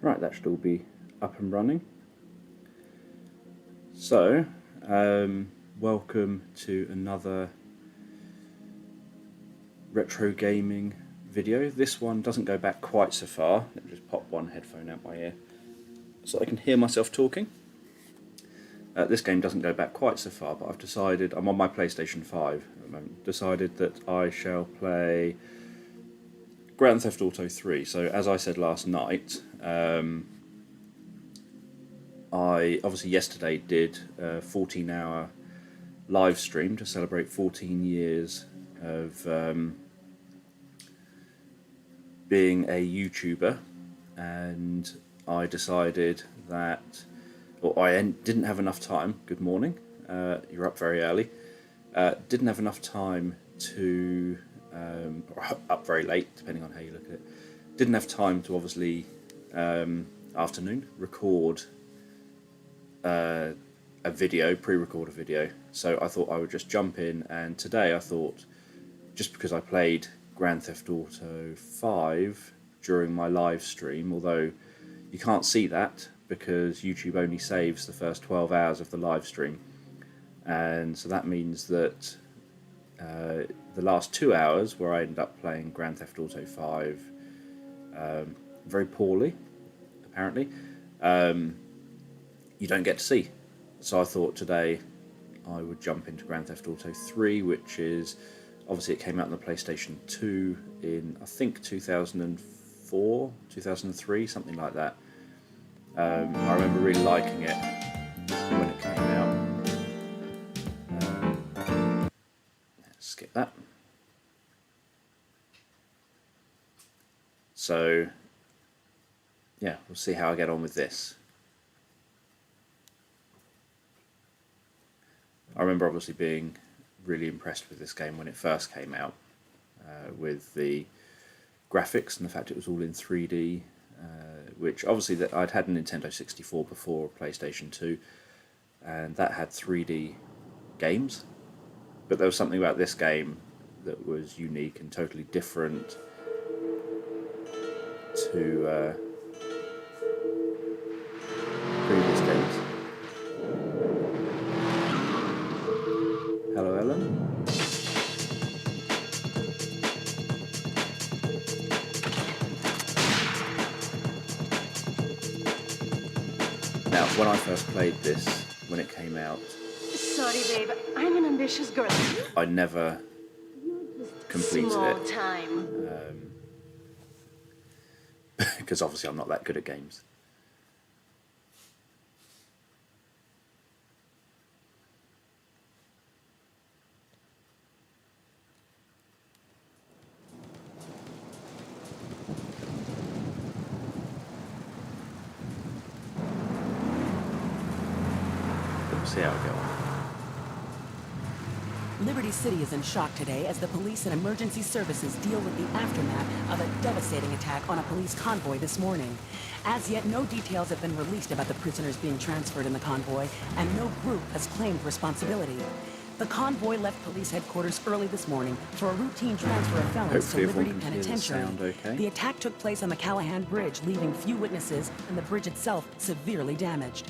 Right, that should all be up and running. So, welcome to another retro gaming video. This one doesn't go back quite so far. Let me just pop one headphone out my ear so I can hear myself talking. This game doesn't go back quite so far, but I've decided, I'm on my PlayStation 5 at the moment, decided that I shall play Grand Theft Auto 3. So as I said last night, I obviously yesterday did a 14-hour live stream to celebrate 14 years of being a YouTuber, and I decided that, or I didn't have enough time. Good morning, you're up very early. Didn't have enough time to, or up very late, depending on how you look at it. Didn't have time to obviously afternoon record a video, pre-record a video. So I thought I would just jump in, and today I thought, just because I played Grand Theft Auto 5 during my live stream, although you can't see that because YouTube only saves the first 12 hours of the live stream, and so that means that the last 2 hours where I ended up playing Grand Theft Auto 5 very poorly, apparently, you don't get to see. So I thought today I would jump into Grand Theft Auto 3, which is, obviously it came out on the PlayStation 2 in, I think, 2004, 2003, something like that. I remember really liking it when it came out. Let's skip that. So, yeah, we'll see how I get on with this. I remember obviously being really impressed with this game when it first came out, with the graphics and the fact it was all in 3D, which obviously that I'd had a Nintendo 64 before, PlayStation 2, and that had 3D games, but there was something about this game that was unique and totally different to previous games. Hello, Ellen. Now, when I first played this, when it came out... Sorry, babe. I'm an ambitious girl. I never completed Small it. Time. Because obviously I'm not that good at games. See how I go on. Liberty City is in shock today as the police and emergency services deal with the aftermath of a devastating attack on a police convoy this morning. As yet, no details have been released about the prisoners being transferred in the convoy, and no group has claimed responsibility. The convoy left police headquarters early this morning for a routine transfer of felons Hopefully to Liberty everyone can hear the Penitentiary. sound okay. The attack took place on the Callahan Bridge, leaving few witnesses and the bridge itself severely damaged.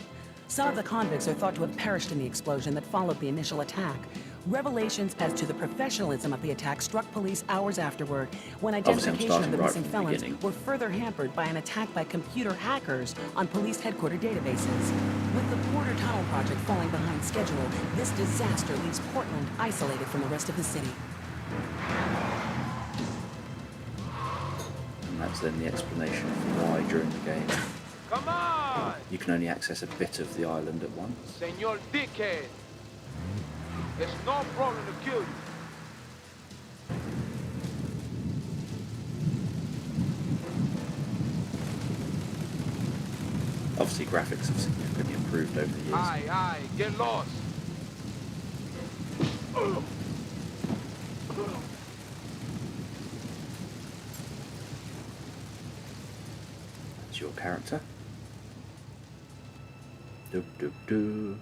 Some of the convicts are thought to have perished in the explosion that followed the initial attack. Revelations as to the professionalism of the attack struck police hours afterward, when identification of the missing felons were further hampered by an attack by computer hackers on police headquarters databases. With the Porter Tunnel project falling behind schedule, this disaster leaves Portland isolated from the rest of the city. And that's then the explanation of why during the game Come on! you can only access a bit of the island at once. Senor Dickhead! It's no problem to kill you. Obviously graphics have significantly improved over the years. Aye, get lost. That's your character. Doop doop doo.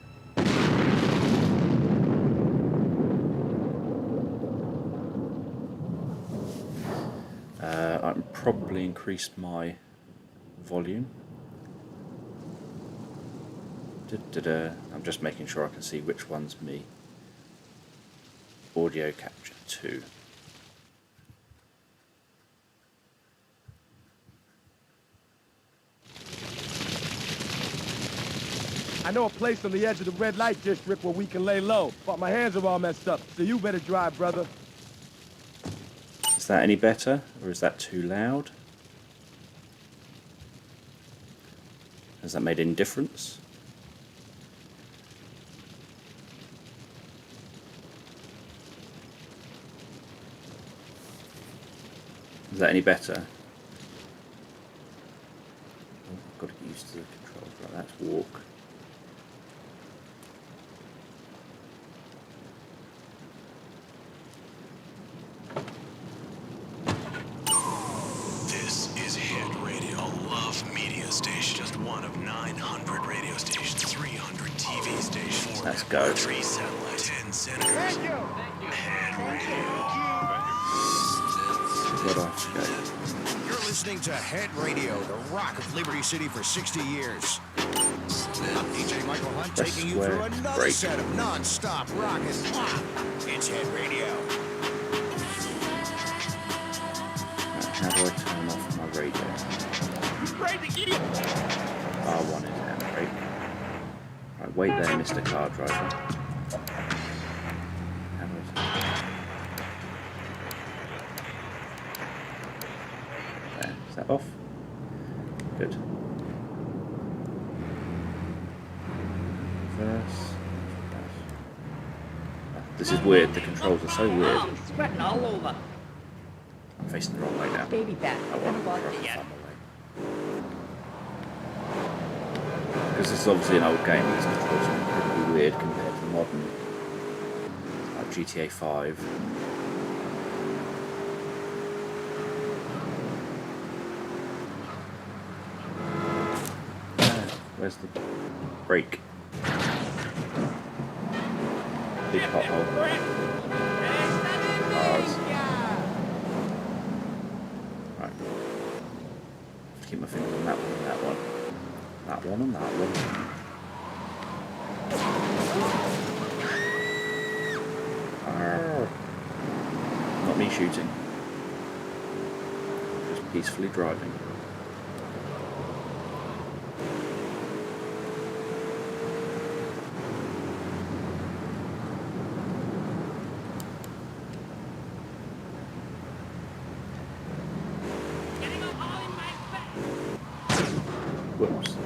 I've probably increased my volume I'm just making sure I can see which one's me. Audio capture 2. I know a place on the edge of the red light district where we can lay low, but my hands are all messed up, so you better drive, brother. Is that any better, or is that too loud? Has that made any difference? Is that any better? Oh, I've got to get used to the controls. Right, that's walk. This is Hit Radio, a love media station. Just one of 900 radio stations, 300 TV stations. Let's go. 3 satellites, 10 senators. Hit Radio. Where do I have to go? You're listening to Head Radio, the rock of Liberty City for 60 years. I'm DJ Michael Hunt, Press taking you square, through another break. set of non-stop rock and pop. It's Head Radio. Right, how do I turn off my radio? R1 is handbrake. Right, wait there, Mr. Car Driver. How do I there, is that off? Good. Reverse. This is weird, the controls are so weird. I'm sweating all over. I'm facing the wrong way now. Baby back. I want to Haven't bought try it to yet. find my way. Because this is obviously an old game, these controls are incredibly weird compared to modern, like GTA 5. Where's the brake? Big pothole. Cars. Right. Have to keep my fingers on that one and that one. That one and that one. Arr. Not me shooting. Just peacefully driving. Whoops.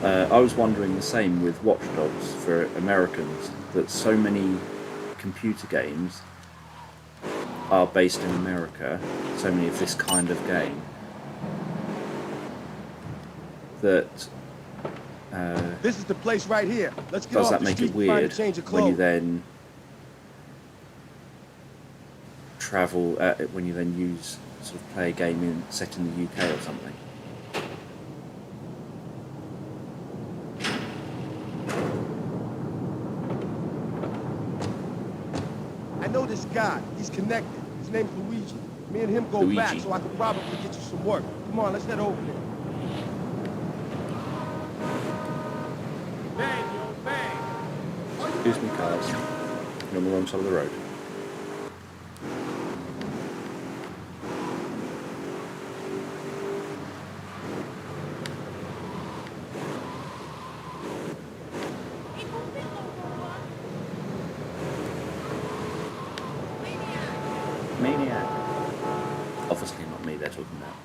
I was wondering the same with Watch Dogs for Americans, that so many computer games are based in America, so many of this kind of game, that This is the place right here. Let's get does off that the make street it and find a weird change of when you clothes. then travel, when you then use, sort of play a game set in the UK or something? I know this guy. He's connected. His name's Luigi. Me and him go Luigi. back, so I could probably get you some work. Come on, let's head over there. Bang, yo, bang. Excuse me, cars. You're on the wrong side of the road. Maniac. Obviously not me they're talking about.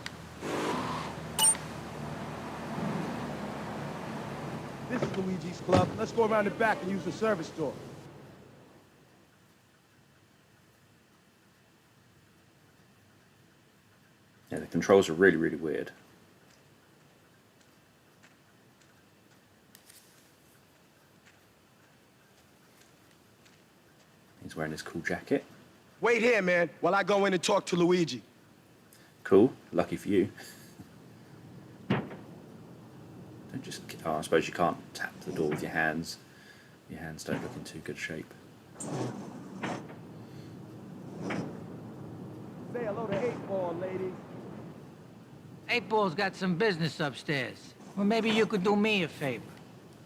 This is Luigi's club. Let's go around the back and use the service door. Yeah, the controls are really, really weird. He's wearing his cool jacket. Wait here, man, while I go in and talk to Luigi. Cool. Lucky for you. Don't just... Oh, I suppose you can't tap the door with your hands. Your hands don't look in too good shape. Say hello to ball, ladies. 8-Ball's got some business upstairs. Well, maybe you could do me a favor.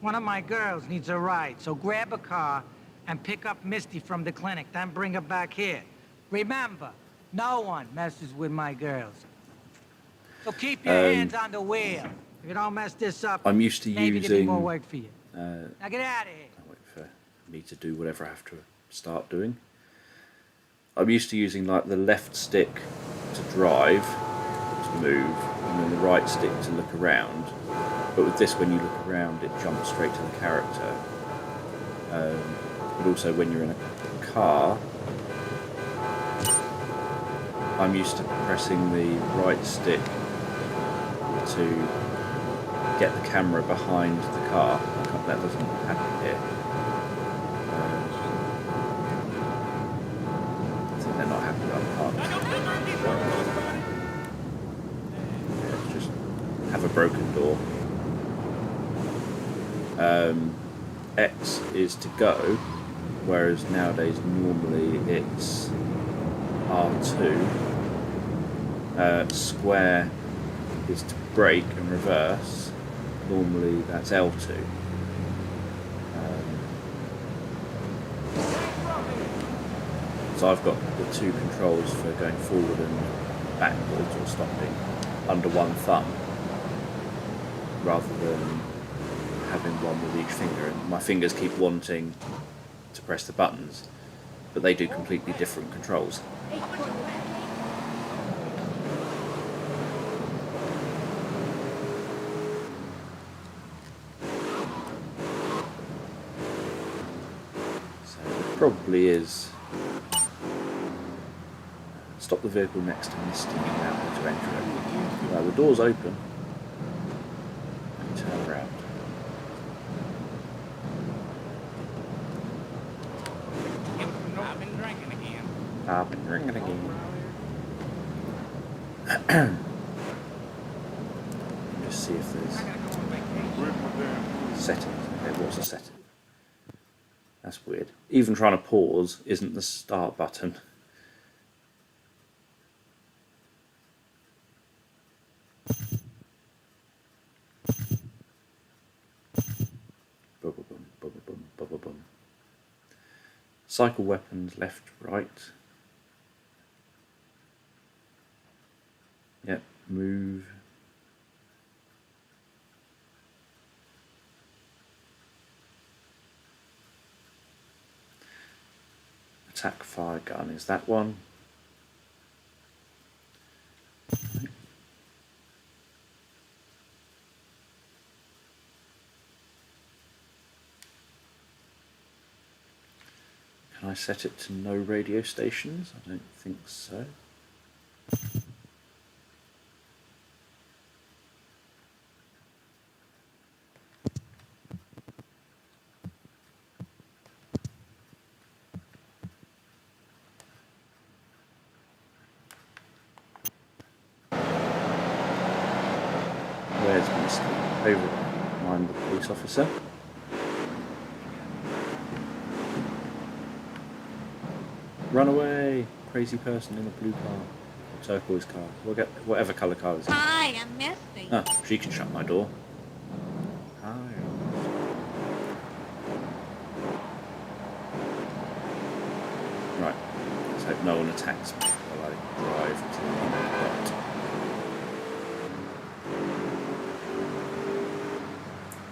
One of my girls needs a ride, so grab a car and pick up Misty from the clinic, then bring her back here. Remember, no one messes with my girls. So keep your hands on the wheel. If you don't mess this up, I'm used to maybe there'll be using. more work for you. Now get out of here. I'll wait for me to do whatever I have to start doing. I'm used to using like the left stick to drive, to move, and then the right stick to look around. But with this, when you look around, it jumps straight to the character. But also when you're in a car, I'm used to pressing the right stick to get the camera behind the car. That doesn't happen here. I think they're not happy about the park. Yeah, just have a broken door. X is to go, whereas nowadays normally it's R2. Square is to brake and reverse. Normally that's L2. So I've got the two controls for going forward and backwards or stopping under one thumb, rather than having one with each finger. And my fingers keep wanting to press the buttons, but they do completely different controls. So it probably is. Stop the vehicle next to Misty now to enter it. Now the door's open. And turn around. I've been drinking again. I've been drinking again. Just see if there's settings. Okay, what's a setting? That's weird. Even trying to pause isn't the start button. Cycle weapons, left, right. Yep, move. Attack fire gun, is that one? Can I set it to no radio stations? I don't think so. Where's Misty? Over there. I'm the police officer. Run away, crazy person in a blue car, or turquoise car, whatever colour car it is. Hi, I'm Misty. Ah, she can shut my door. Hi. Right, let's hope no one attacks me while I drive to the dot.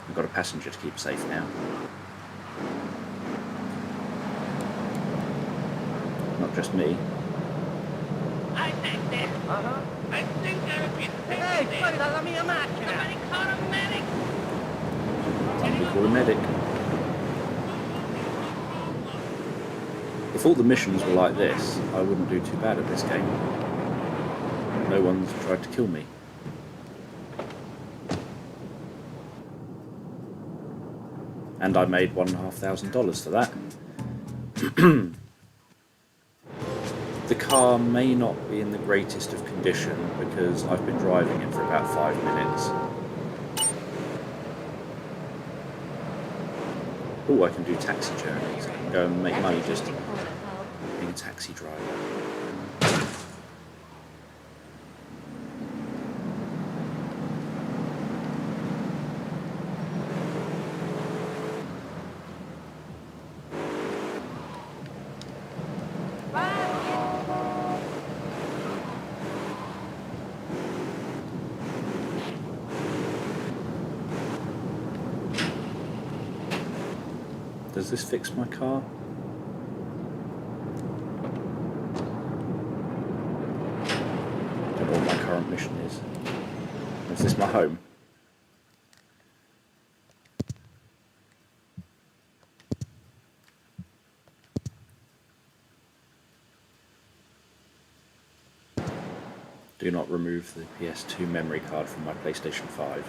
I've got a passenger to keep safe now. Not just me. I think this. I think I'll be taken there. fuori dalla mia macchina! Somebody call a medic. Somebody call a medic. If all the missions were like this, I wouldn't do too bad at this game. No one's tried to kill me. And I made $1,500 for that. The car may not be in the greatest of condition because I've been driving it for about 5 minutes. Oh, I can do taxi journeys. I can go and make money just being a taxi driver. Does this fix my car? I don't know what my current mission is. Is this my home? Do not remove the PS2 memory card from my PlayStation 5.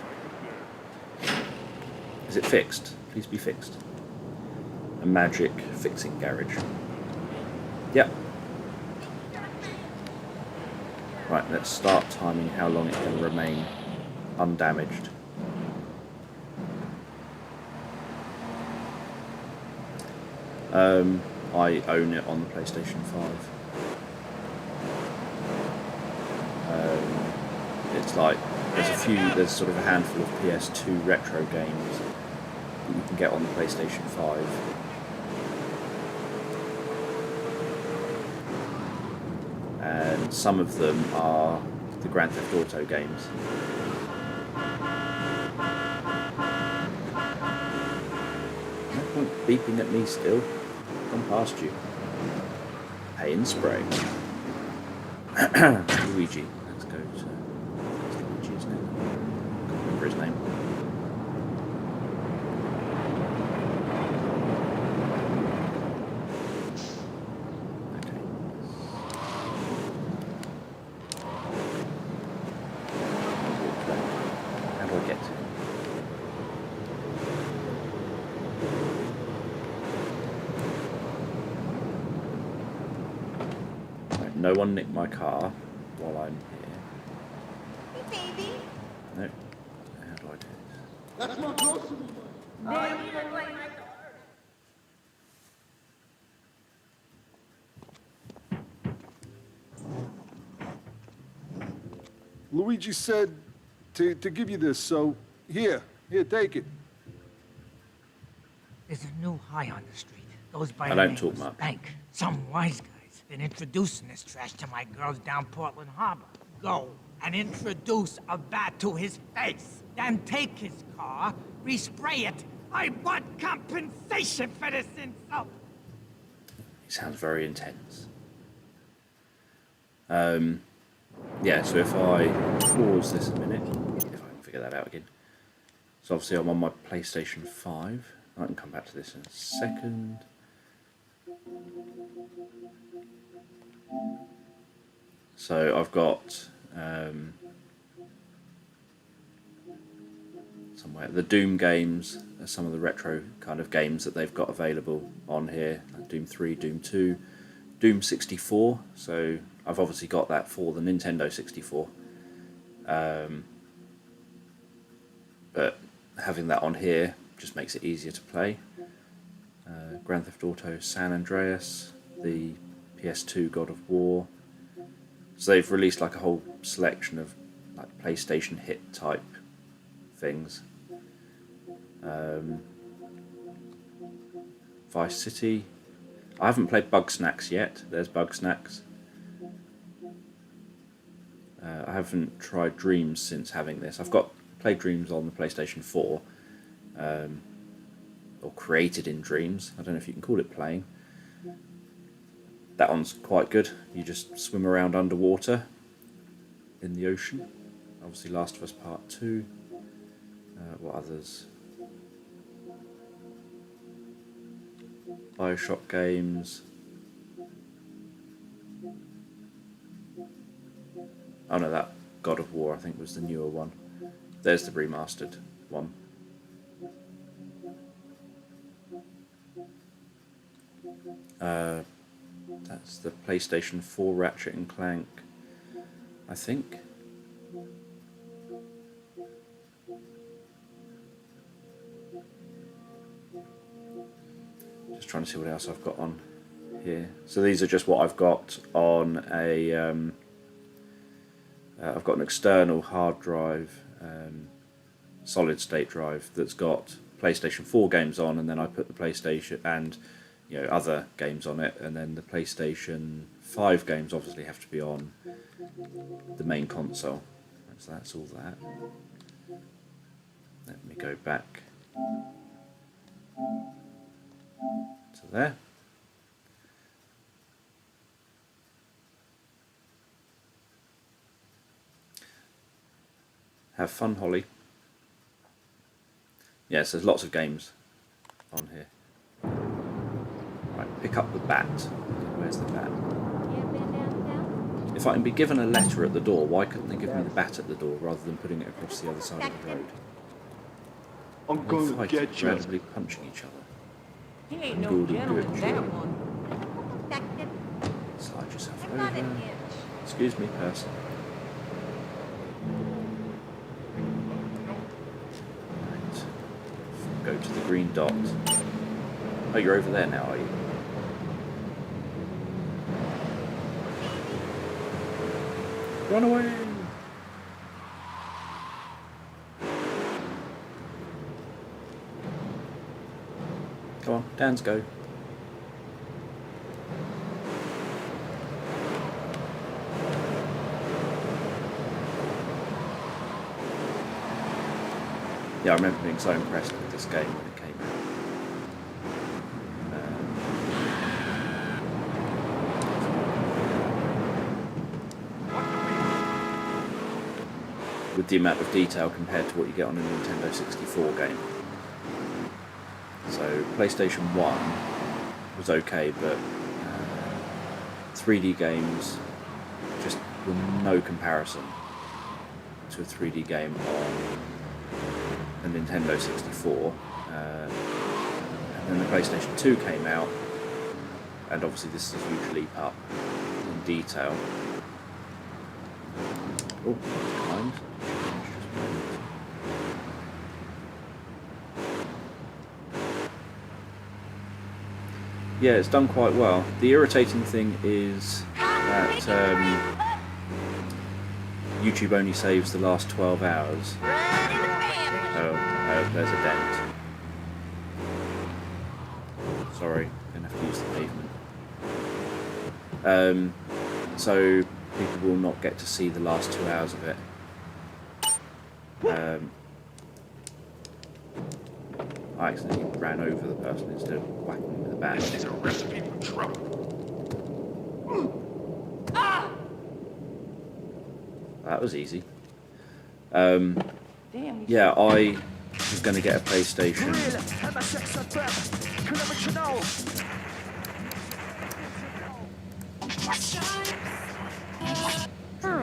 Is it fixed? Please be fixed. A magic fixing garage. Yep. Right, let's start timing how long it can remain undamaged. I own it on the PlayStation 5. It's like there's sort of a handful of PS2 retro games that you can get on the PlayStation 5. And some of them are the Grand Theft Auto games. No point beeping at me still. Gone past you. Pay and spray. Luigi. Let's go to Luigi, isn't it? I can't remember his name. Okay. How do I get to him? Right, no one nick my car while I'm here. Hey, baby. No. How do I do this? That's my grocery. Luigi said to give you this, so here, take it. There's a new high on the street. Goes by I the don't name talk of much. Spank. Some wise guy's been introducing this trash to my girls down Portland Harbor. Go and introduce a bat to his face. Then take his car, respray it. I want compensation for this insult. He sounds very intense. Yeah, so if I pause this a minute, if I can figure that out again. So obviously I'm on my PlayStation 5. I can come back to this in a second. So I've got somewhere the Doom games, some of the retro kind of games that they've got available on here, like Doom 3, Doom 2, Doom 64. So I've obviously got that for the Nintendo 64. But having that on here just makes it easier to play. Grand Theft Auto San Andreas, the PS2 God of War. So they've released like a whole selection of like PlayStation hit type things. Vice City. I haven't played Bugsnax yet. There's Bugsnax. I haven't tried Dreams since having this. I've played Dreams on the PlayStation 4. Or created in Dreams. I don't know if you can call it playing. That one's quite good. You just swim around underwater in the ocean. Obviously Last of Us Part 2. What others? Bioshock games. Oh no, that God of War I think was the newer one. There's the remastered one. That's the PlayStation 4 Ratchet and Clank, I think. Just trying to see what else I've got on here. So these are just what I've got on a. I've got an external hard drive, solid state drive that's got PlayStation 4 games on, and then I put the PlayStation and other games on it, and then the PlayStation 5 games obviously have to be on the main console. So that's all that. Let me go back. So there. Have fun, Holly. Yes, there's lots of games on here. Right, pick up the bat. Where's the bat? If I can be given a letter at the door, why couldn't they give me the bat at the door rather than putting it across the other side of the road? I'm going to get you. Randomly punching each other. He ain't no gentleman, that one. Slide yourself over. Excuse me, person. Right. Go to the green dot. Oh, you're over there now, are you? Run away! Come on, Dan's go. Yeah, I remember being so impressed with this game when it came out. With the amount of detail compared to what you get on a Nintendo 64 game. So PlayStation 1 was okay, but 3D games just were no comparison to a 3D game on a Nintendo 64. And then the PlayStation 2 came out, and obviously this is a huge leap up in detail. Oh, behind. Yeah, it's done quite well. The irritating thing is that YouTube only saves the last 12 hours. Oh, there's a dent. Sorry, gonna have to use the pavement. So people will not get to see the last 2 hours of it. I accidentally ran over the person instead of whacking them with a bat. This is a recipe for trouble. That was easy. Yeah, I was going to get a PlayStation.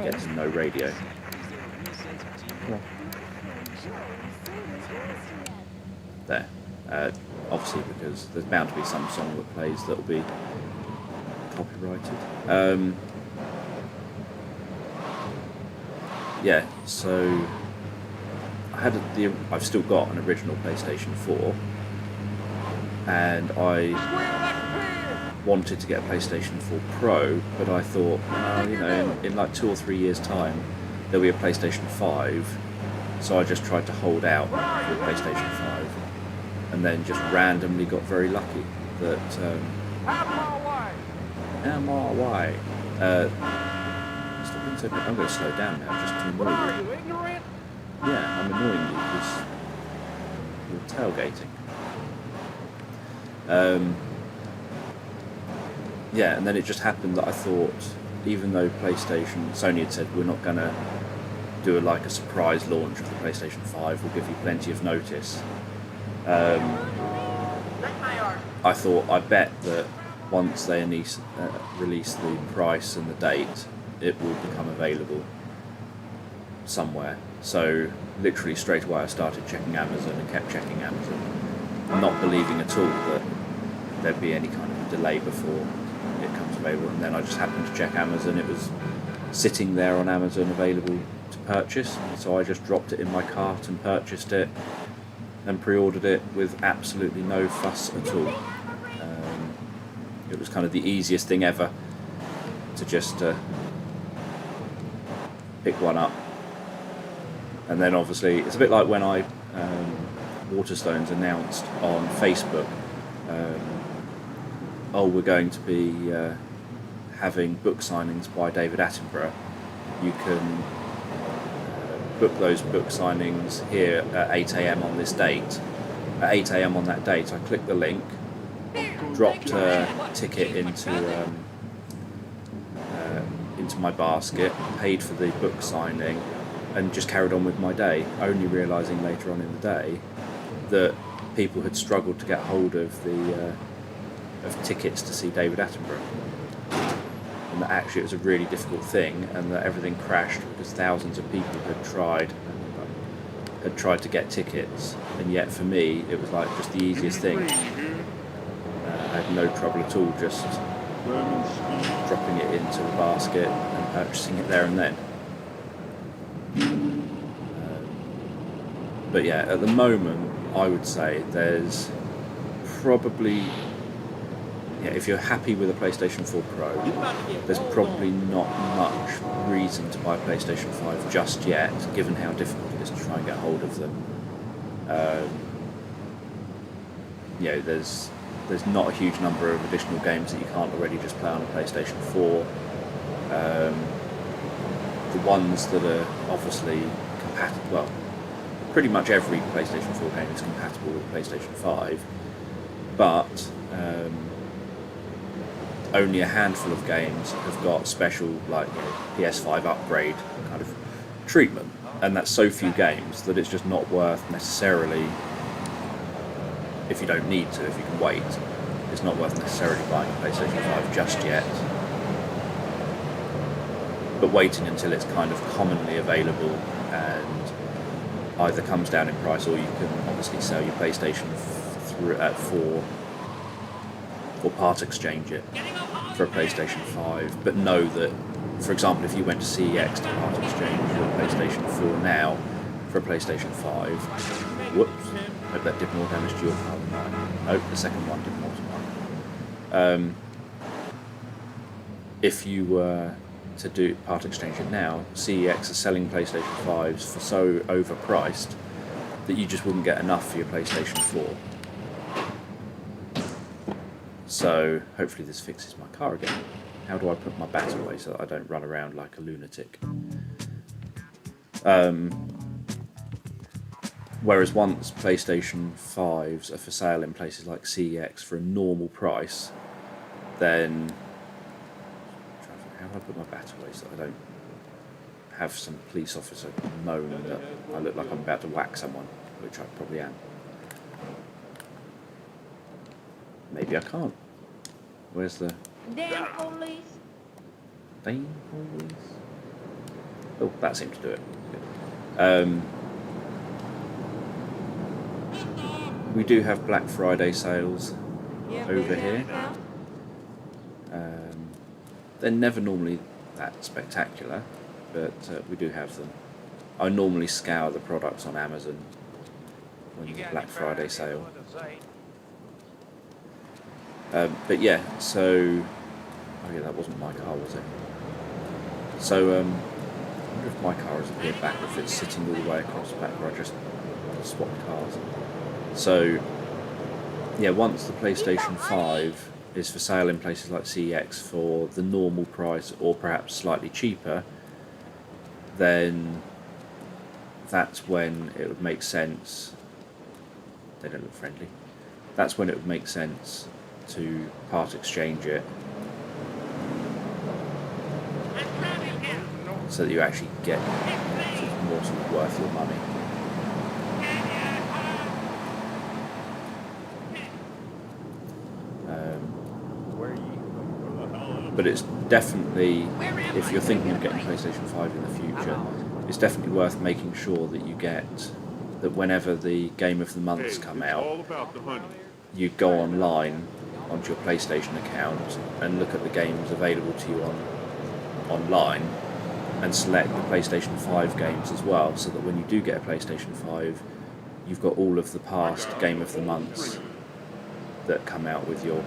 Get to no radio. There. Obviously, because there's bound to be some song that plays that'll be copyrighted. Yeah, so I've still got an original PlayStation 4, and I wanted to get a PlayStation 4 Pro, but I thought, you know, in like 2 or 3 years' time, there'll be a PlayStation 5, so I just tried to hold out for a PlayStation 5, and then just randomly got very lucky that MRY. Stop being so. I'm going to slow down now, just to annoy you. Yeah, I'm annoying you because you're tailgating. Yeah, and then it just happened that I thought, even though Sony had said we're not going to do a surprise launch of the PlayStation 5, we'll give you plenty of notice. I thought, I bet that once they release the price and the date, it will become available somewhere. So literally straight away I started checking Amazon and kept checking Amazon, not believing at all that there'd be any kind of delay before it comes available. And then I just happened to check Amazon. It was sitting there on Amazon available to purchase, so I just dropped it in my cart and purchased it and pre-ordered it with absolutely no fuss at all. It was kind of the easiest thing ever to just pick one up. And then obviously it's a bit like when Waterstones announced on Facebook, we're going to be having book signings by David Attenborough. You can book those book signings here at 8 AM on this date. At 8 AM on that date, I clicked the link, dropped a ticket into my basket, paid for the book signing, and just carried on with my day, only realising later on in the day that people had struggled to get hold of of tickets to see David Attenborough, and that actually it was a really difficult thing, and that everything crashed because thousands of people had tried to get tickets, and yet for me it was like just the easiest thing. I had no trouble at all just dropping it into a basket and purchasing it there and then. But yeah, at the moment I would say there's probably, if you're happy with a PlayStation 4 Pro, there's probably not much reason to buy a PlayStation 5 just yet, given how difficult it is to try and get hold of them. There's not a huge number of additional games that you can't already just play on a PlayStation 4. The ones that are obviously compatible, well, pretty much every PlayStation 4 game is compatible with PlayStation 5, but only a handful of games have got special, like, PS5 upgrade kind of treatment, and that's so few games that it's just not worth necessarily, if you don't need to, if you can wait, it's not worth necessarily buying a PlayStation 5 just yet, but waiting until it's kind of commonly available and either comes down in price, or you can obviously sell your PlayStation 4 or part exchange it for a PlayStation 5, but know that, for example, if you went to CEX to part exchange your PlayStation 4 now for a PlayStation 5, whoops, hope that did more damage to your car than mine. Nope, the second one did more to mine. If you were to do part exchange it now, CEX are selling PlayStation 5s for so overpriced that you just wouldn't get enough for your PlayStation 4. So hopefully this fixes my car again. How do I put my bat away so that I don't run around like a lunatic? Whereas once PlayStation 5s are for sale in places like CEX for a normal price, then how do I put my bat away so that I don't have some police officer moan that I look like I'm about to whack someone, which I probably am. Maybe I can't. Where's the... Damn police! Damn police? Oh, that seemed to do it. Good. We do have Black Friday sales over here. They're never normally that spectacular, but we do have them. I normally scour the products on Amazon when the Black Friday sale. But yeah, so... Oh yeah, that wasn't my car, was it? So, I wonder if my car has appeared back, or if it's sitting all the way across back where I just swapped cars. So, yeah, once the PlayStation 5 is for sale in places like CEX for the normal price, or perhaps slightly cheaper, then that's when it would make sense... They don't look friendly. That's when it would make sense to part exchange it, so that you actually get more sort of worth your money. But it's definitely, if you're thinking of getting PlayStation 5 in the future, it's definitely worth making sure that you get, that whenever the Game of the Months come out, you go online onto your PlayStation account and look at the games available to you online, and select the PlayStation 5 games as well, so that when you do get a PlayStation 5, you've got all of the past Game of the Months that come out with your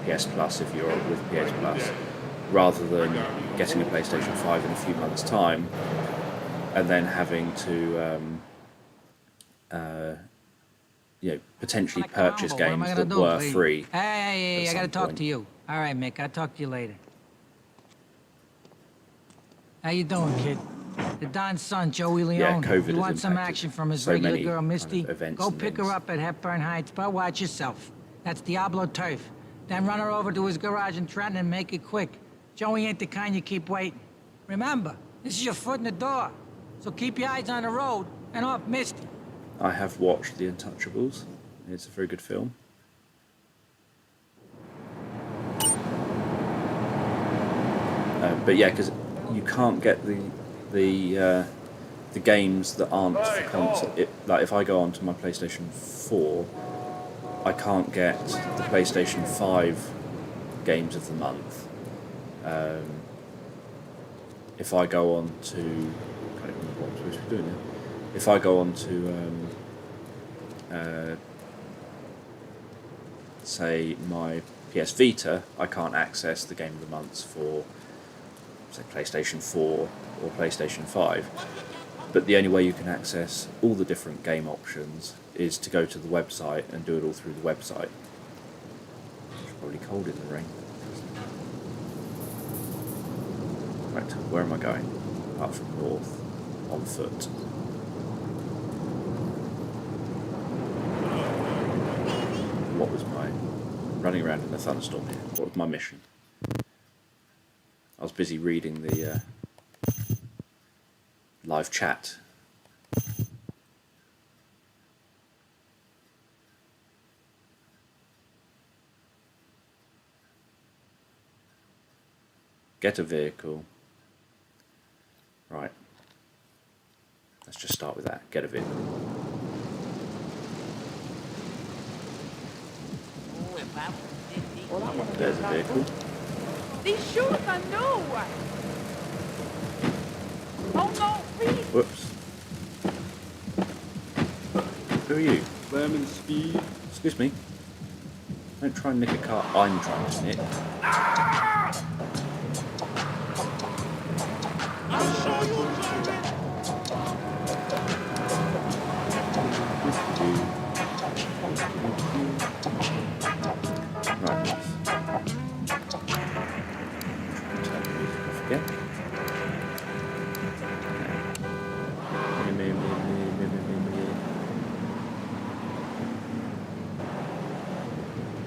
PS Plus, if you're with PS Plus, rather than getting a PlayStation 5 in a few months' time and then having to potentially purchase games that were free. Hey, I gotta talk to you. All right, Mick, I'll talk to you later. How you doing, kid? The Don's son, Joey Leone. Yeah, COVID You want has some impacted action from his so regular many girl, kind of Misty? events Go and pick her things. up at Hepburn Heights, but watch yourself. That's Diablo Turf. Then run her over to his garage in Trenton and make it quick. Joey ain't the kind you keep waiting. Remember, this is your foot in the door. So keep your eyes on the road and off Misty. I have watched The Untouchables. It's a very good film. But yeah, because you can't get the games that aren't for console. Like if I go onto my PlayStation 4, I can't get the PlayStation 5 games of the month. If I go on to, I can't even remember what I'm supposed to be doing now. If I go on to say my PS Vita, I can't access the game of the months for say PlayStation 4 or PlayStation 5. But the only way you can access all the different game options is to go to the website and do it all through the website. It's probably cold in the rain. Right, where am I going? Up from north, on foot. What was my running around in a thunderstorm here? What was my mission? I was busy reading the live chat. Get a vehicle. Right. Let's just start with that. Get a vehicle. There's a vehicle. These shoes are new! Oh no, please! Whoops. Who are you? Lemon speed. Excuse me. Don't try and nick a car I'm trying to nick. I'll show you something! Right, let's turn the music off again.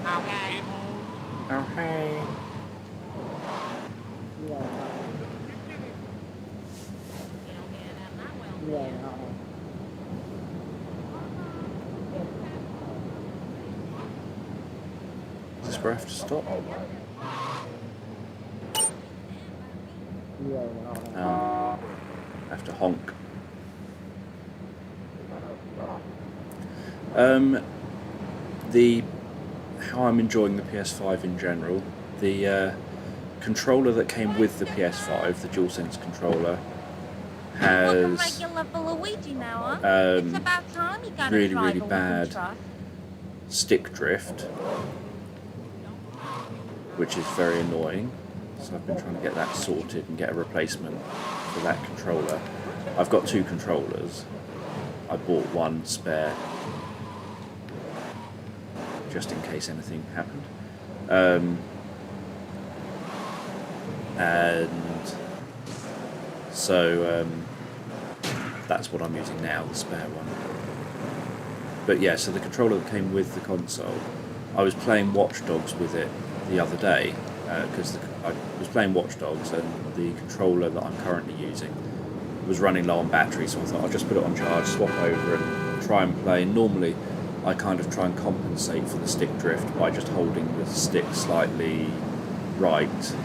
Okay. Oh, hey. Is this where I have to stop? I have to honk. How I'm enjoying the PS5 in general, the controller that came with the PS5, the DualSense controller, has really, really bad stick drift, which is very annoying. So I've been trying to get that sorted and get a replacement for that controller. I've got two controllers. I bought one spare just in case anything happened. And so that's what I'm using now, the spare one. But yeah, so the controller that came with the console, I was playing Watch Dogs with it the other day, because I was playing Watch Dogs and the controller that I'm currently using was running low on battery, so I thought I'll just put it on charge, swap over and try and play. Normally I kind of try and compensate for the stick drift by just holding the stick slightly right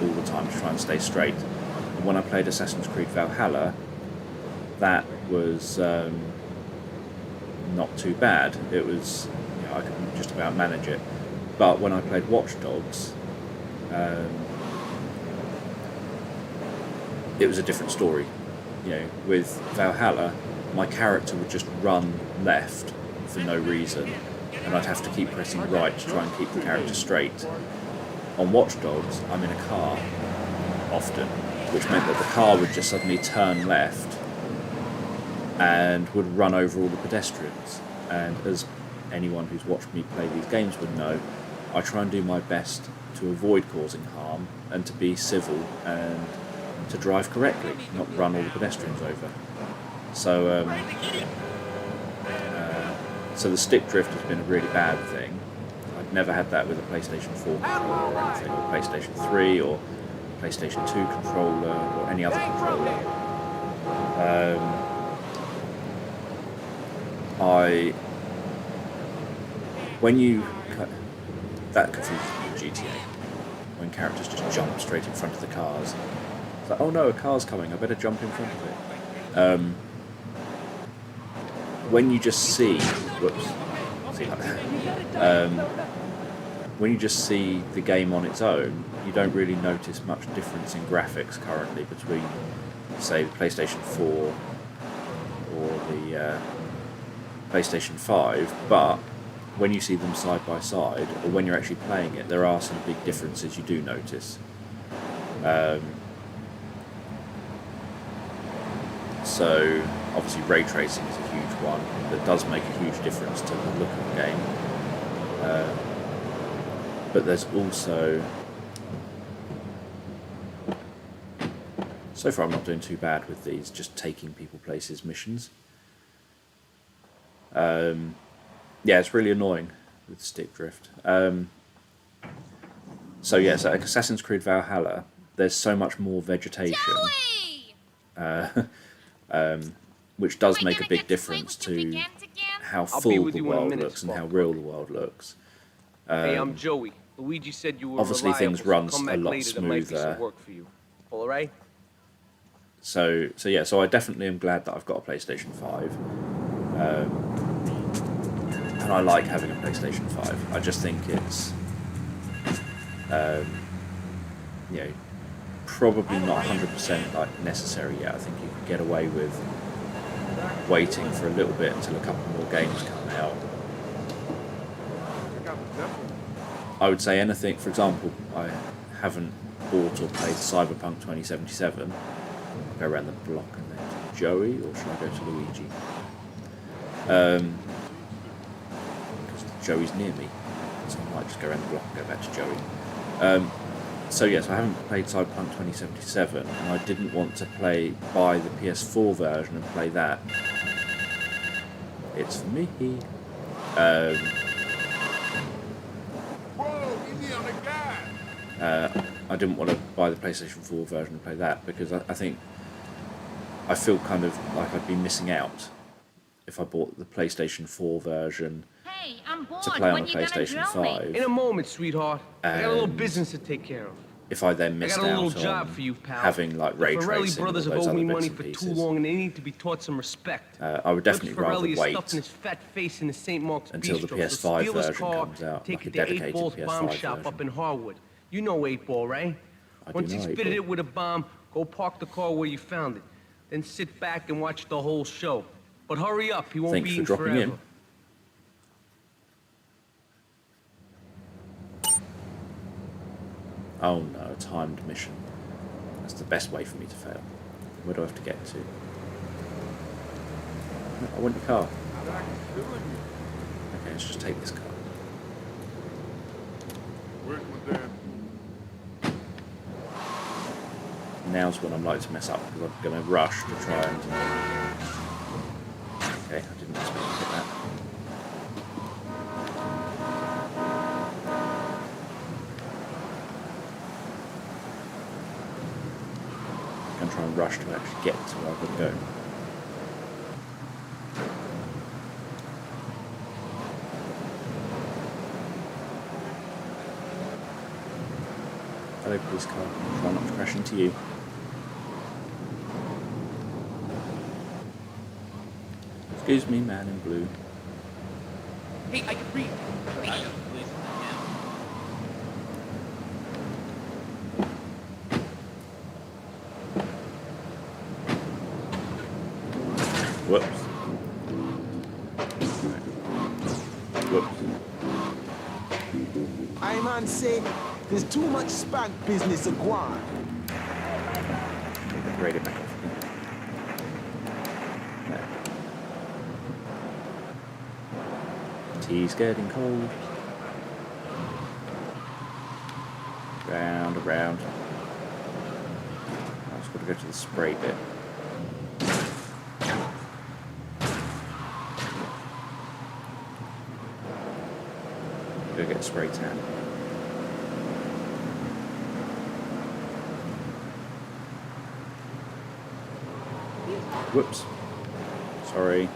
all the time to try and stay straight. And when I played Assassin's Creed Valhalla, that was not too bad. It was, you know, I could just about manage it. But when I played Watch Dogs, it was a different story. You know, with Valhalla, my character would just run left for no reason, and I'd have to keep pressing right to try and keep the character straight. On Watch Dogs, I'm in a car often, which meant that the car would just suddenly turn left and would run over all the pedestrians. And as anyone who's watched me play these games would know, I try and do my best to avoid causing harm and to be civil and to drive correctly, not run all the pedestrians over. So, so the stick drift has been a really bad thing. I never had that with a PlayStation 4 controller or anything, or PlayStation 3 or PlayStation 2 controller or any other controller. That confuses me with GTA, when characters just jump straight in front of the cars. It's like, oh no, a car's coming, I better jump in front of it. When you just see, when you just see the game on its own, you don't really notice much difference in graphics currently between, say, the PlayStation 4 or the PlayStation 5, but when you see them side by side, or when you're actually playing it, there are some big differences you do notice. So, obviously ray tracing is a huge one that does make a huge difference to the look of the game. But there's also... So far I'm not doing too bad with these, just taking people places missions. Yeah, it's really annoying with stick drift. So yeah, so Assassin's Creed Valhalla, there's so much more vegetation, which does make a big difference to how full the world looks and how real the world looks. Hey, I'm Joey. Luigi said you were obviously reliable, things run so come a back lot later, there might be some smoother. work for you. All right? So yeah, so I definitely am glad that I've got a PlayStation 5. And I like having a PlayStation 5. I just think it's, you know, probably not 100% like necessary yet. I think you could get away with waiting for a little bit until a couple more games come out. I would say anything, for example, I haven't bought or played Cyberpunk 2077. I'll go around the block and then to Joey, or should I go to Luigi? Because Joey's near me, so I might just go around the block and go back to Joey. So yes, I haven't played Cyberpunk 2077, and I didn't want to buy the PS4 version and play that. It's for me. I didn't want to buy the PlayStation 4 version and play that because I think I feel kind of like I'd be missing out if I bought the PlayStation 4 version to play on a PlayStation 5. In a moment, sweetheart. I got a little business to take care of. If I then missed out on you, having like ray tracing or brothers those have owed other me bits money and for pieces, too long, and they need to be taught some respect. I would definitely rather wait stuffing his fat face in the St. Mark's until the Bistro, PS5 so steal his version car, comes out, take like a it to 8 dedicated Ball's PS5 bomb shop version. up in Harwood. You know 8 Ball, right? I do Once know he's 8 fitted Ball. it with a bomb, go park the car where you found it. Then sit back and watch the whole show. But hurry up, he won't Thanks be for in dropping forever. in. Oh no, a timed mission. That's the best way for me to fail. Where do I have to get to? I want your car. Okay, let's just take this car. Where's my dad? Now's when I'm likely to mess up because I'm going to rush to try and... Okay, I didn't expect to get that. I'm going to try and rush to actually get to where I've got to go. Hello, police car. Try not to crash into you. Excuse me, man in blue. Hey, I can read. I got the police. Whoops. Whoops. I man say there's too much spank business a gone. Right it back. Tea's getting cold. Round and round. I've just got to go to the spray bit. Go get spray tan. Whoops. Sorry.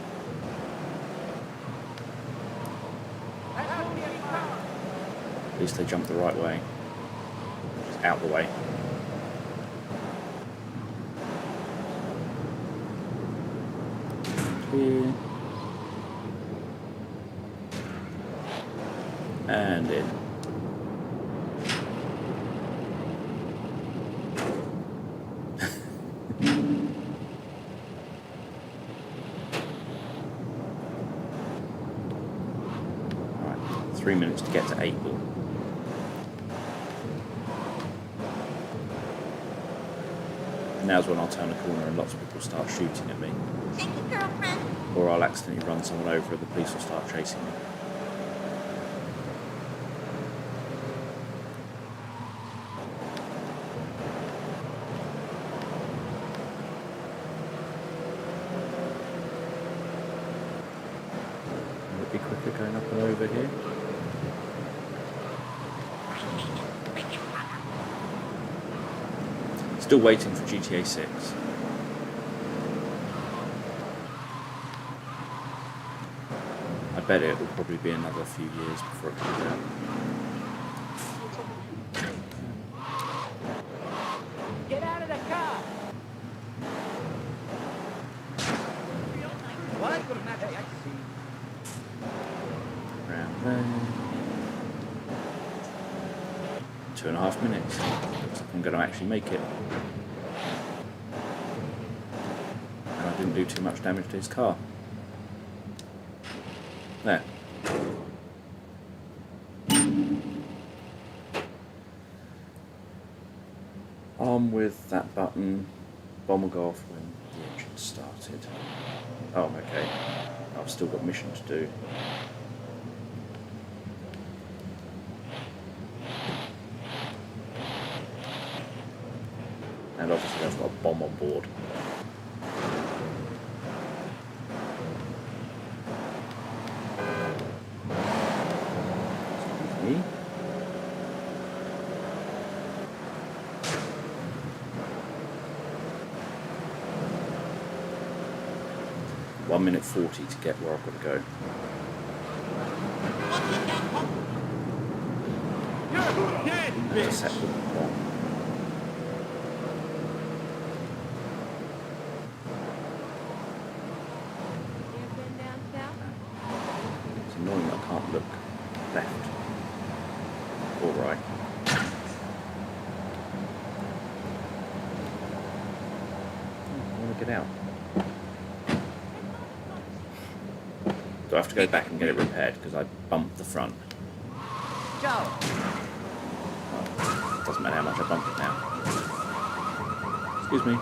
At least they jumped the right way. Just out the way. Here. And in. Alright, 3 minutes to get to 8 ball. Now's when I'll turn a corner and lots of people start shooting at me. Take a girlfriend. Or I'll accidentally run someone over and the police will start chasing me. Will it be quicker going up and over here? Still waiting for GTA 6. I bet it will probably be another few years before it comes out. Get out of the car! What? Around there. 2.5 minutes. Looks like I'm going to actually make it. And I didn't do too much damage to his car. There. Arm with that button. Bomb will go off when the engine started. Oh, okay. I've still got mission to do. And obviously I've got a bomb on board. Excuse me. One minute 40 to get where I've got to go. There's a set with the bomb. It's annoying that I can't look left or right. I want to get out. Do I have to go back and get it repaired because I bumped the front? Joe! Oh, doesn't matter how much I bump it now. Excuse me.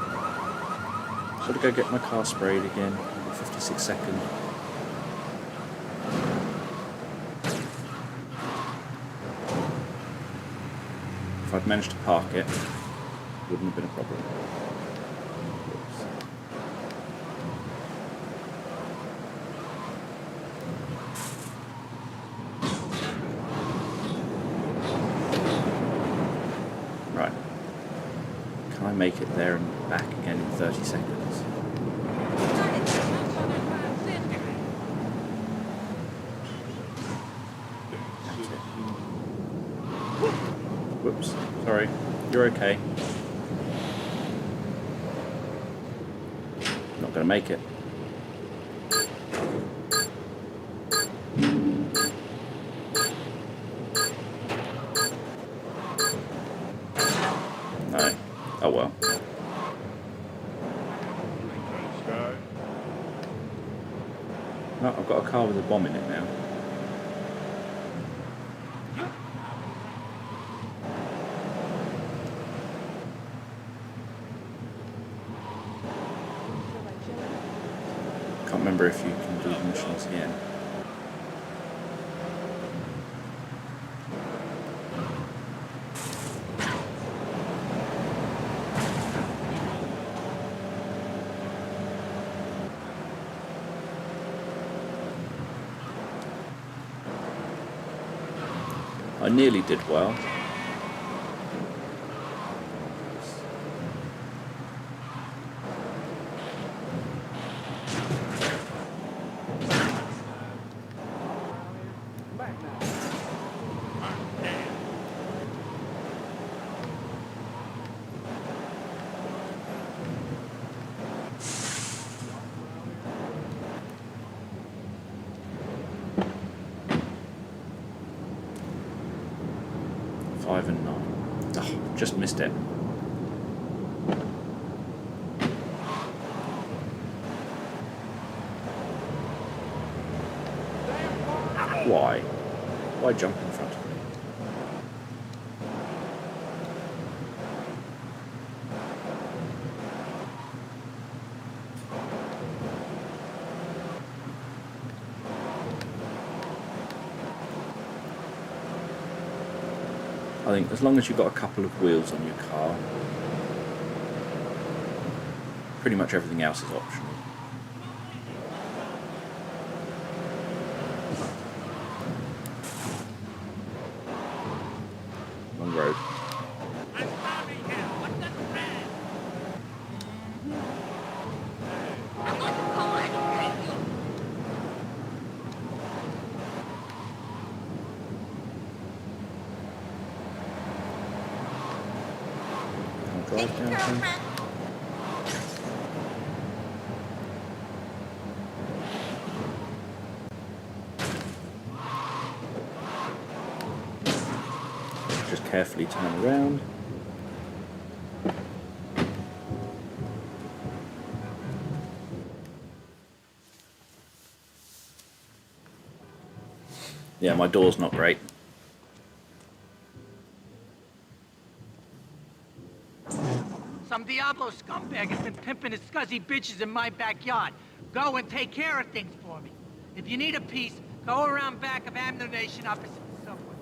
Got to go get my car sprayed again. 56 seconds. If I'd managed to park it, it wouldn't have been a problem. Right. Can I make it there and back again in 30 seconds? Whoops, sorry. You're okay. Not gonna make it. No. Oh well. No, I've got a car with a bomb in it now. Can't remember if you can do the missions again. I nearly did well. And 9. Oh, just missed it. Why? Why jump in front of me? I think as long as you've got a couple of wheels on your car, pretty much everything else is optional. Long road. Drive down here. Just carefully turn around. Yeah, my door's not great. Some Diablo scumbag has been pimping his scuzzy bitches in my backyard. Go and take care of things for me. If you need a piece, go around back of ammunition opposite the subway.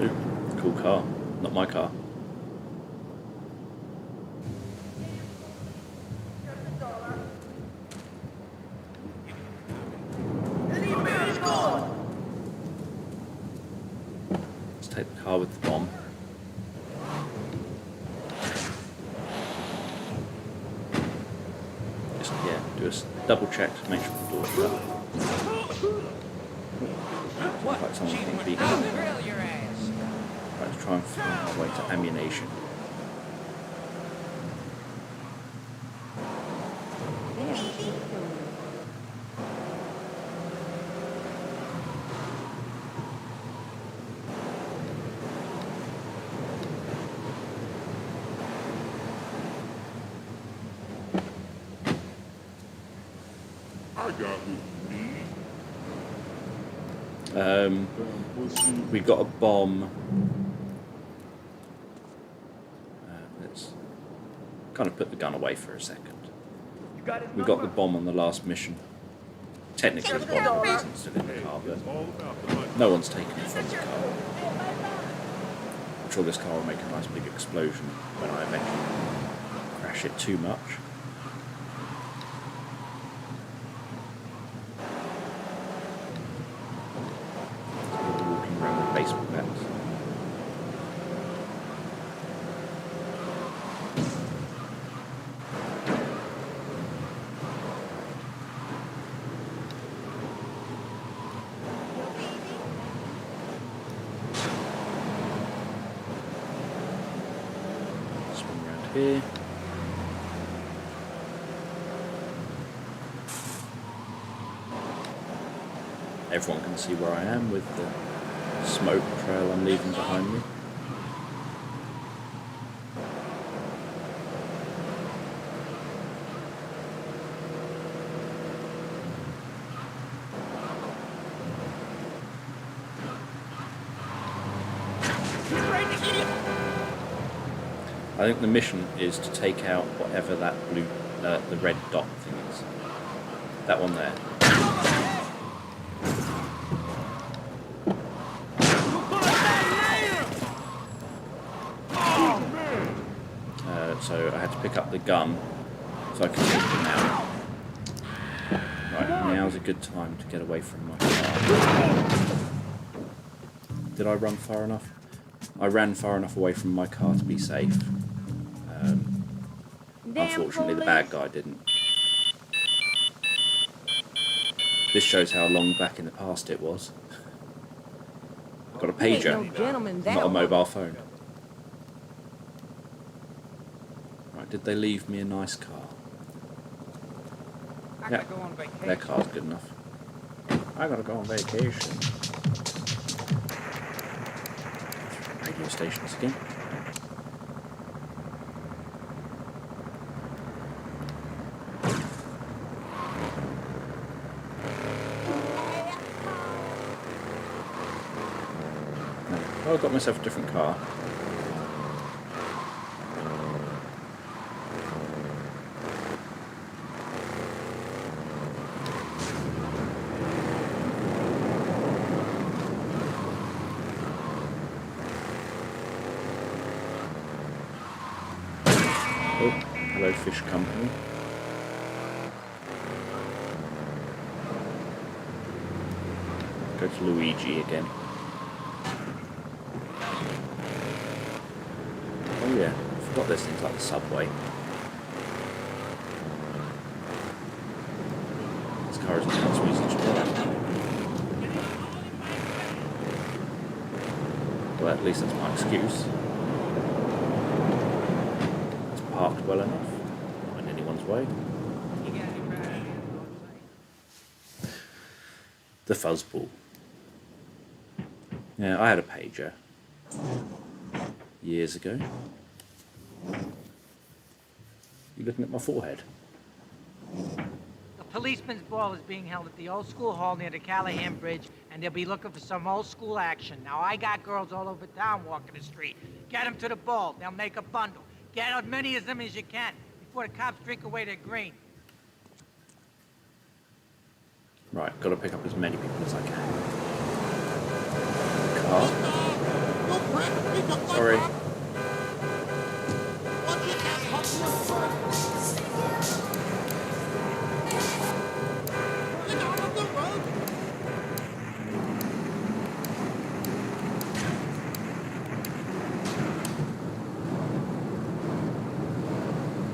Ooh, cool car. Not my car. Take the car with the bomb. Just, yeah, do a double check to make sure the door's shut. Like someone's being beaten. Right, let's try and find our way to ammunition. We got a bomb. Let's kind of put the gun away for a second. We got the bomb on the last mission. Technically, the bomb isn't still in the car, but no one's taken it from the car. I'm sure this car will make a nice big explosion when I eventually crash it too much. Baseball bats. Swing around here. Everyone can see where I am with the smoke trail I'm leaving behind me. I think the mission is to take out whatever that blue, the red dot thing is. That one there. So I had to pick up the gun So I can take it now. Right, now's a good time to get away from my car. Did I run far enough? I ran far enough away from my car to be safe. Unfortunately, the bad guy didn't. This shows how long back in the past it was. Got a pager, not a mobile phone. Right, did they leave me a nice car? Yeah, their car's good enough. I gotta go on vacation. Radio stations again. Well, I've got myself a different car. Oh, hello, fish company. Go to Luigi again. Oh yeah, I forgot there's things like the subway. This car isn't as easy to drive. Well, at least that's my excuse. It's parked well enough, not in anyone's way. The fuzzball. Yeah, I had a pager years ago. You looking at my forehead? The policeman's ball is being held at the old school hall near the Callahan Bridge, and they'll be looking for some old school action. Now, I got girls all over town walking the street. Get them to the ball. They'll make a bundle. Get as many of them as you can before the cops drink away their green. Right, got to pick up as many people as I can. Car. Sorry.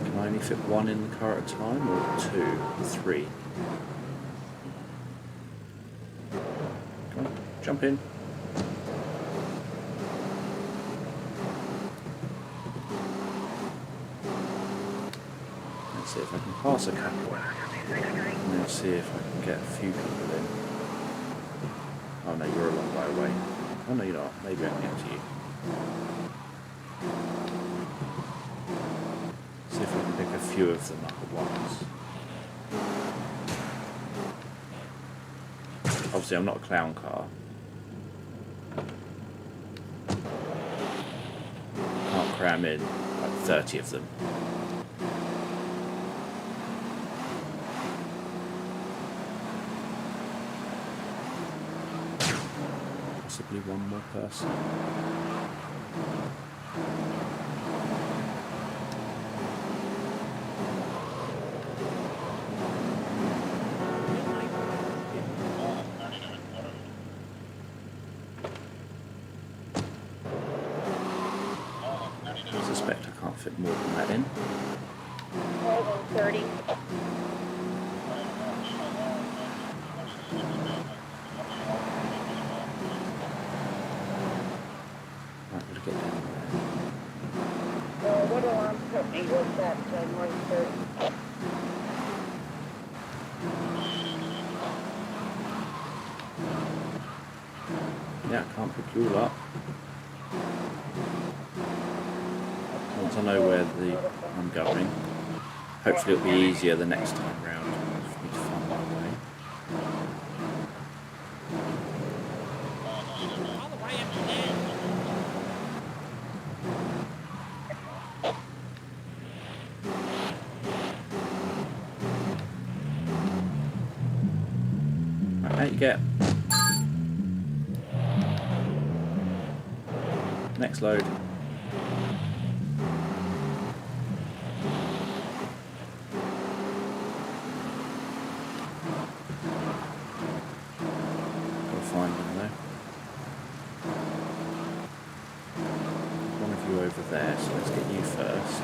Can I only fit one in the car at a time, or two, three? Come on, jump in. Let's see if I can pass a couple. And let's see if I can get a few people in. Oh no, you're a long way away. Oh no, you're not. Maybe I can get to you. See if I can pick a few of them up at once. Obviously, I'm not a clown car. Can't cram in like 30 of them. Possibly one more person. I suspect I can't fit more than that in. 30. Right, we'll get down What alarm company was that? 130. there. Yeah, I can't pick you all up. Once I know where I'm going, hopefully it'll be easier the next time round for me to find my way. Right, out you get. Next load. find them though. One of you over there, so let's get you first.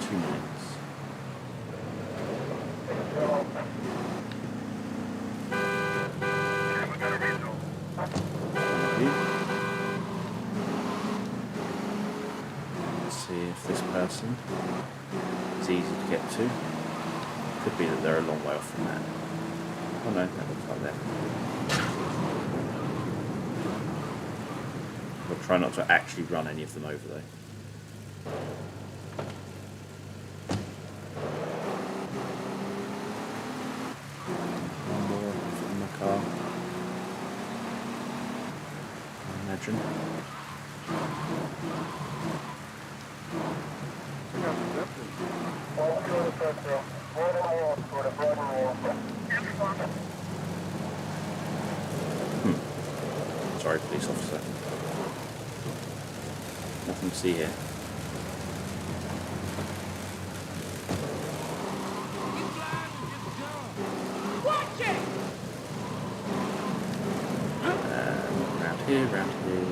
2 minutes. Let's see if this person is easy to get to. Could be that they're a long way off from that. Oh no, that looks like that. We'll try not to actually run any of them over though. One more in the car. I imagine. Sorry, police officer. Nothing to see here. Watch it! Round here, round here.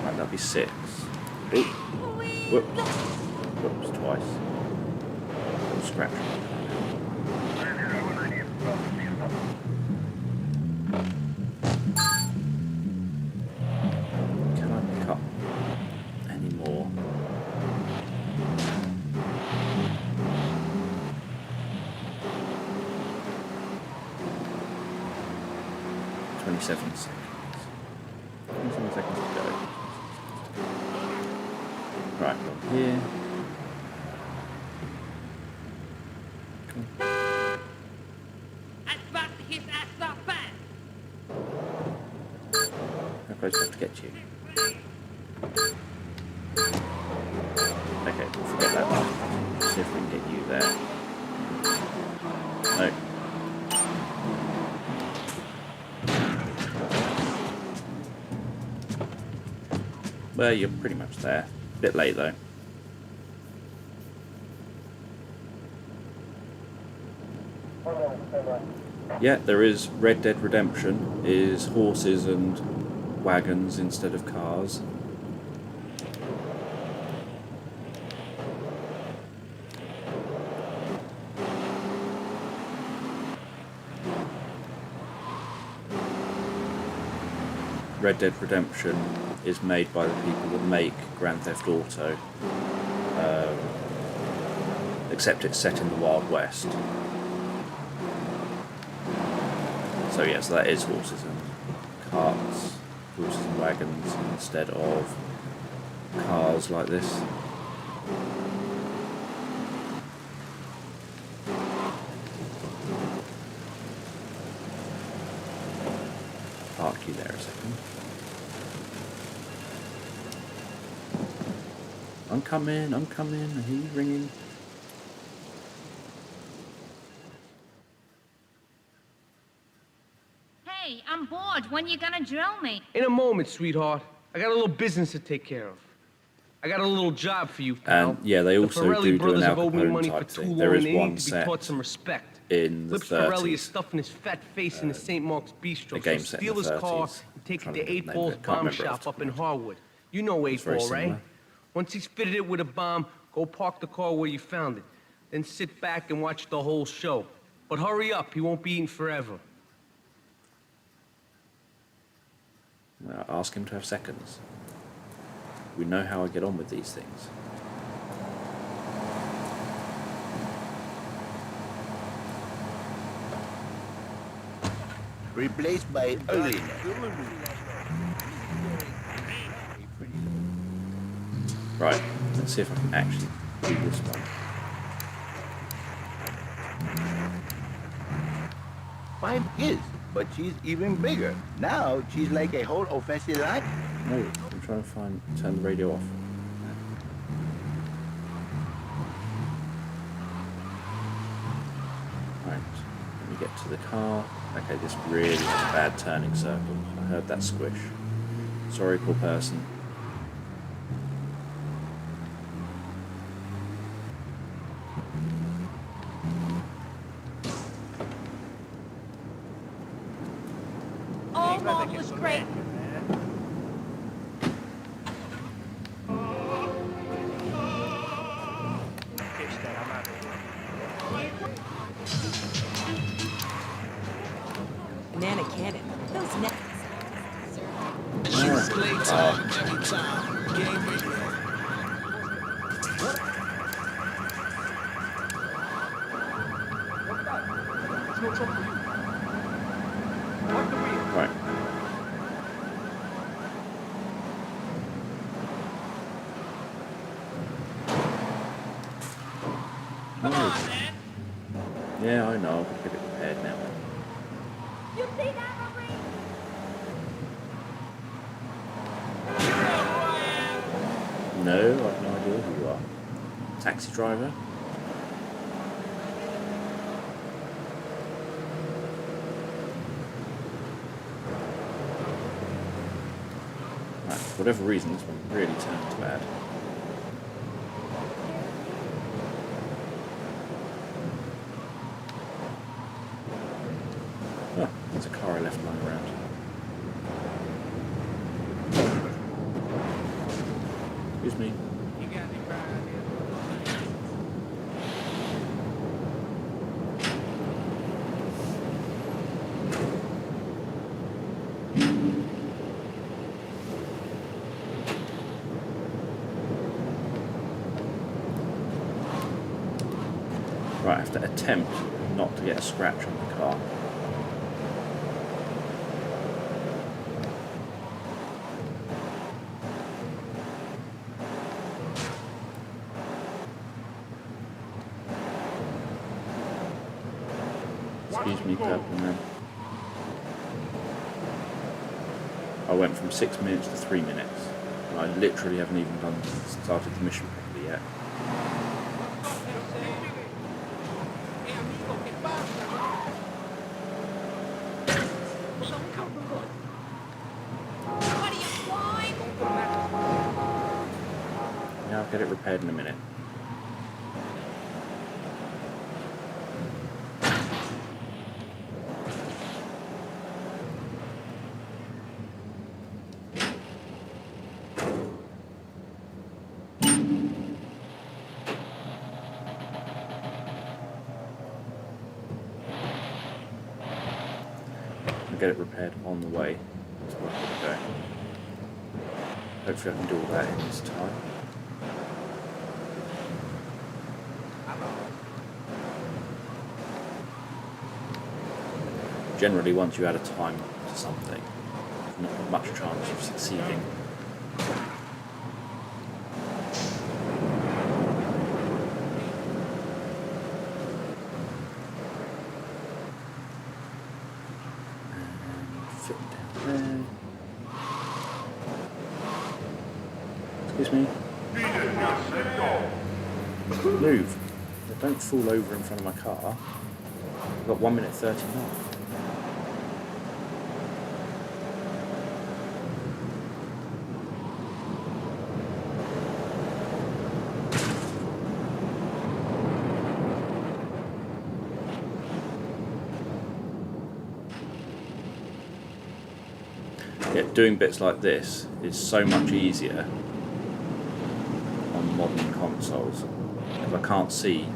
Right, that'll be 6. Oh, whoops. Whoops, twice. Little scratch. Can I pick up any more? Seconds. 27 seconds to go. Right, from here. I'm about to hit that stop fast. How close do I have to get you? Okay, we'll forget that one. See if we can get you there. No. Well, you're pretty much there. Bit late though. Yeah, there is Red Dead Redemption is horses and wagons instead of cars. Red Dead Redemption is made by the people that make Grand Theft Auto, except it's set in the Wild West. So yes, that is horses and carts, horses and wagons instead of cars like this. Park you there a second. I'm coming, I hear you ringing. Hey, I'm bored. When you gonna drill me? In a moment, sweetheart. I got a little business to take care of. I got a little job for you, pal. And yeah, they also Farrelly do brothers an have owed me Al money Capone for type too thing. long, There is and they one need to be set taught some respect. in the Lips Farrelli is 30s. stuffing his fat face in the St. Mark's Bistro. A game So set steal in the his car 30s. and take it Trying to to 8 remember Ball's it. Can't bomb remember shop off the up in top of my Harwood. You know 8 It's very Ball, right? similar. Once he's fitted it with a bomb, go park the car where you found it. Then sit back and watch the whole show. But hurry up, he won't be eating forever. Now, ask him to have seconds. We know how I get on with these things. Replaced by early. Right, let's see if I can actually do this one. Five years, but she's even bigger. Now she's like a whole offensive line. No, I'm trying to turn the radio off. Right, let me get to the car. Okay, this really is a bad turning circle. I heard that squish. Sorry, poor person. marvelous crate. Banana cannon. Those necks. Playtime every time. Game radio. Right. Come on, man. Yeah, I know. I'll get it repaired now. You see that, Marie? No, I have no idea who you are. Taxi driver? Right, for whatever reason, this one really turned bad. Oh, there's a car I left lying around. Excuse me. You got me right here. Right, I have to attempt not to get a scratch on the car. Excuse me, purple man. I went from 6 minutes to 3 minutes. And I literally haven't even started the mission properly yet. Yeah, I'll get it repaired in a minute. I'll get it repaired on the way. That's where I'm going to go. Hopefully I can do all that in this time. Generally, once you add a time to something, not got much chance of succeeding. And fit down there. Excuse me. Move. Don't fall over in front of my car. I've got 1 minute 39. Yeah, doing bits like this is so much easier on modern consoles because I can't see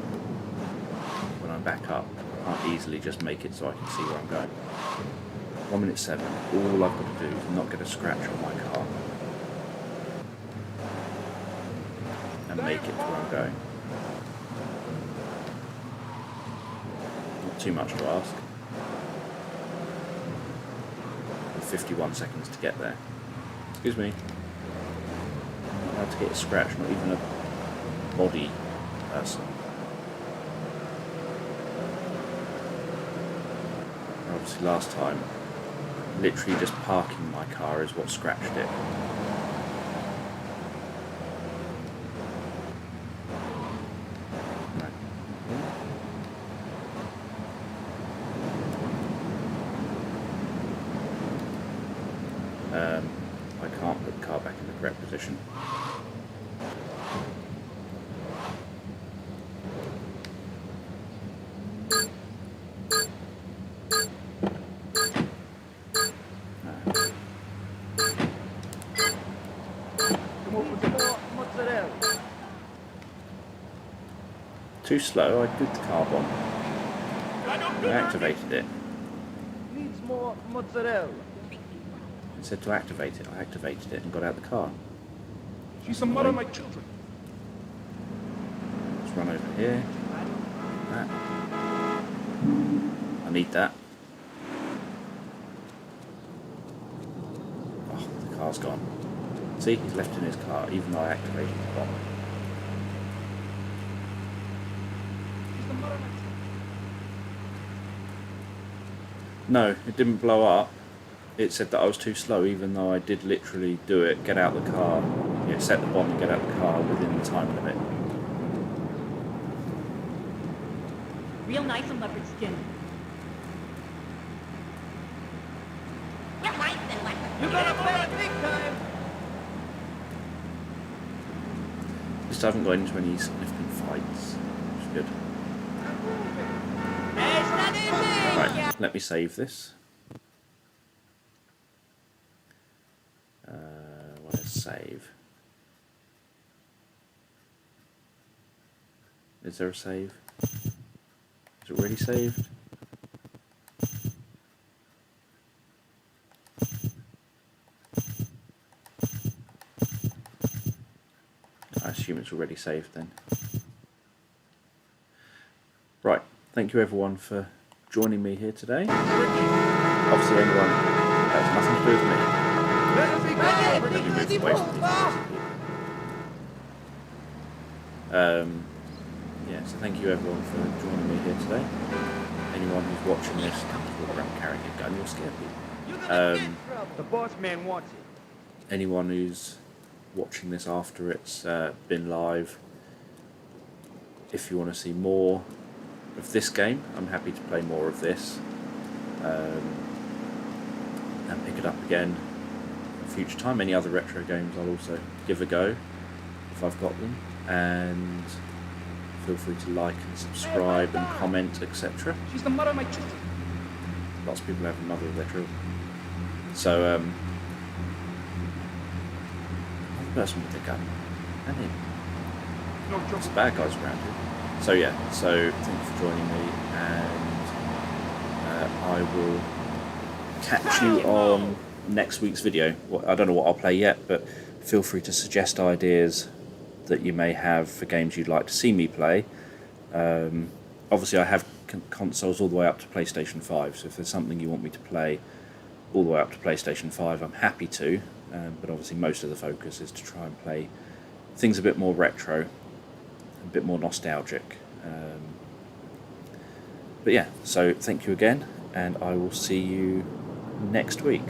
when I back up. I can't easily just make it so I can see where I'm going. 1 minute 7. All I've got to do is not get a scratch on my car and make it to where I'm going. Not too much to ask. 51 seconds to get there. Excuse me. Not allowed to get a scratch, not even a body person. Obviously last time, literally just parking my car is what scratched it. I can't put the car back in the correct position. Too slow. I did the car bomb. I activated it. Needs more mozzarella. It said to activate it. I activated it and got out the car. She's the mother of my children. Let's run over here. That. I need that. Oh, the car's gone. See, he's left in his car, even though I activated the bomb. No, it didn't blow up. It said that I was too slow, even though I did literally do it, get out the car, set the bomb and get out the car within the time limit. Real nice on leopard skin. You got a bad big time. Just haven't got into any significant fights, which is good. Right, let me save this. Where's save? Is there a save? Is it really saved? I assume it's already saved then. Right, thank you everyone for joining me here today. Obviously anyone has nothing to do with me. Yeah, so thank you everyone for joining me here today. Anyone who's watching this, don't walk around carrying a gun, you'll scare people. The boss man wants it. Anyone who's watching this after it's been live, if you want to see more of this game, I'm happy to play more of this and pick it up again at a future time. Any other retro games I'll also give a go if I've got them, and feel free to like and subscribe and comment, etc. She's the mother of my children. Lots of people have a mother of their children. So the person with the gun, and him. Lots of bad guys around here. So yeah, so thank you for joining me, and I will catch you on next week's video. I don't know what I'll play yet, but feel free to suggest ideas that you may have for games you'd like to see me play. Obviously I have consoles all the way up to PlayStation 5, so if there's something you want me to play all the way up to PlayStation 5, I'm happy to, but obviously most of the focus is to try and play things a bit more retro, a bit more nostalgic. But yeah, so thank you again, and I will see you next week.